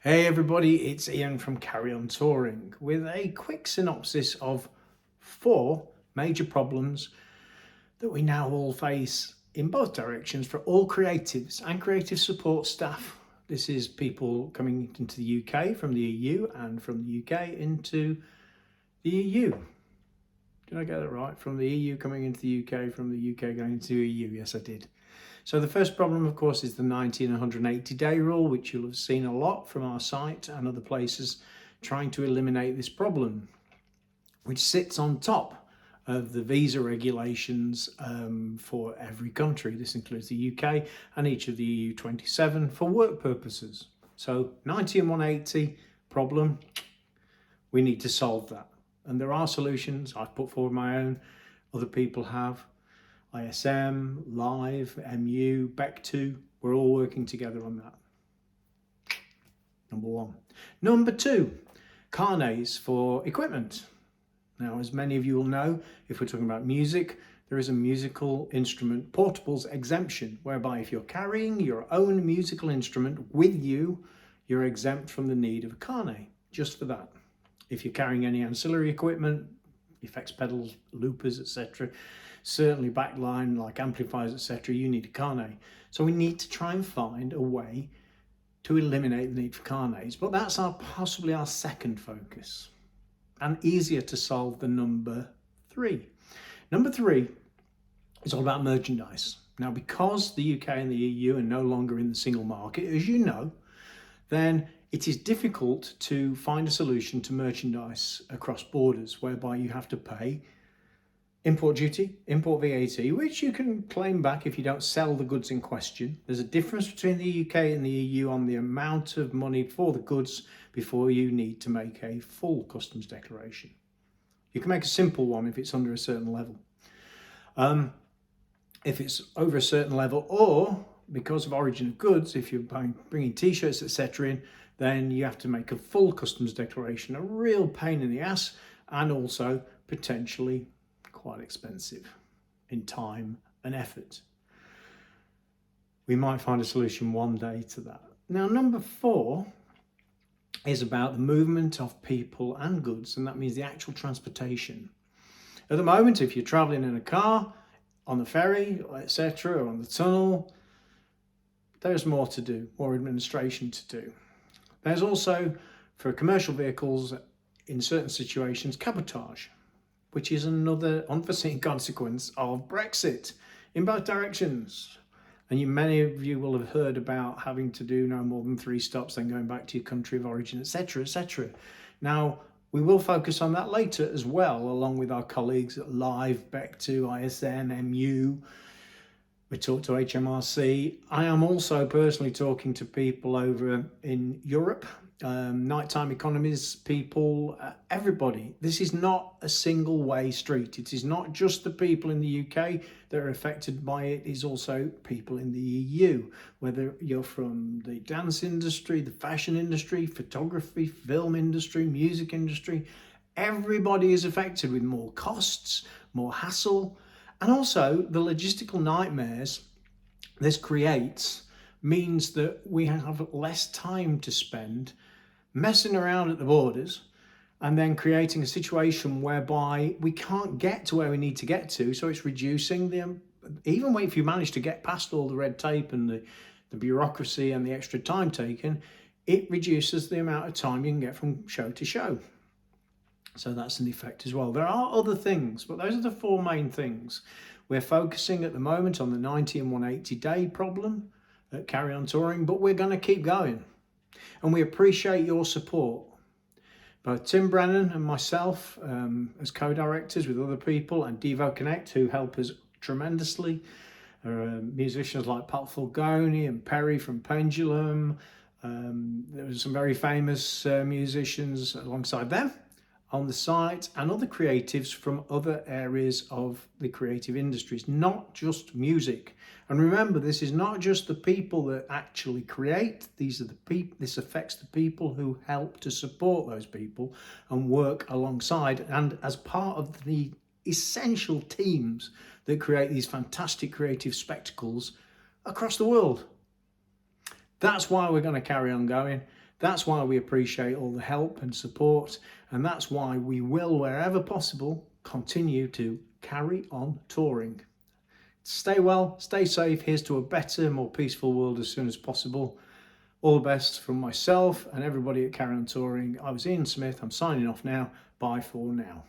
Hey everybody, it's Ian from Carry On Touring with a quick synopsis of 4 major problems that we now all face in both directions for all creatives and creative support staff. This is people coming into the UK from the EU and from the UK into the EU. Did I get that right? From the EU coming into the UK, from the UK going into the EU. Yes, I did. So the first problem, of course, is the 90 and 180 day rule, which you'll have seen a lot from our site and other places trying to eliminate this problem, which sits on top of the visa regulations for every country. This includes the UK and each of the EU 27 for work purposes. So 90 and 180 problem, we need to solve that. And there are solutions. I've put forward my own, other people have. ISM, Live, MU, Bec2, we're all working together on that. Number 1. Number 2, carnets for equipment. Now, as many of you will know, if we're talking about music, there is a musical instrument portables exemption, whereby if you're carrying your own musical instrument with you, you're exempt from the need of a carnet, just for that. If you're carrying any ancillary equipment, effects pedals, loopers, etc., certainly backline like amplifiers, etc., you need a carnet. So we need to try and find a way to eliminate the need for carnets, but that's possibly our second focus and easier to solve than number 3. Number 3 is all about merchandise. Now, because the UK and the EU are no longer in the single market, as you know, then it is difficult to find a solution to merchandise across borders, whereby you have to pay import duty, import VAT, which you can claim back if you don't sell the goods in question. There's a difference between the UK and the EU on the amount of money for the goods before you need to make a full customs declaration. You can make a simple one if it's under a certain level. If it's over a certain level, or because of origin of goods, if you're bringing t-shirts, etc. in, then you have to make a full customs declaration, a real pain in the ass, and also potentially quite expensive in time and effort. We might find a solution one day to that. Now, number 4 is about the movement of people and goods, and that means the actual transportation. At the moment, if you're traveling in a car, on the ferry, etc., or on the tunnel, there's more to do, more administration to do. There's also, for commercial vehicles, in certain situations, cabotage, which is another unforeseen consequence of Brexit in both directions. And many of you will have heard about having to do no more than 3 stops, then going back to your country of origin, etc., etc. Now, we will focus on that later as well, along with our colleagues at Live, Bec2, ISM, MU. We talk to HMRC. I am also personally talking to people over in Europe, nighttime economies, people, everybody. This is not a single way street. It is not just the people in the UK that are affected by it. It's also people in the EU, whether you're from the dance industry, the fashion industry, photography, film industry, music industry. Everybody is affected with more costs, more hassle, and also the logistical nightmares this creates means that we have less time to spend messing around at the borders and then creating a situation whereby we can't get to where we need to get to. So it's reducing even if you manage to get past all the red tape and the bureaucracy and the extra time taken, it reduces the amount of time you can get from show to show. So that's an effect as well. There are other things, but those are the 4 main things. We're focusing at the moment on the 90 and 180 day problem at Carry On Touring, but we're going to keep going. And we appreciate your support. Both Tim Brennan and myself as co-directors with other people, and Devo Connect, who help us tremendously. Musicians like Pat Fulgoni and Perry from Pendulum. There were some very famous musicians alongside them on the site, and other creatives from other areas of the creative industries, not just music. And remember, this is not just the people that actually create. These are the people. This affects the people who help to support those people and work alongside and as part of the essential teams that create these fantastic creative spectacles across the world. That's why we're going to carry on going. That's why we appreciate all the help and support, and that's why we will, wherever possible, continue to carry on touring. Stay well, stay safe. Here's to a better, more peaceful world as soon as possible. All the best from myself and everybody at Carry On Touring. I was Ian Smith. I'm signing off now. Bye for now.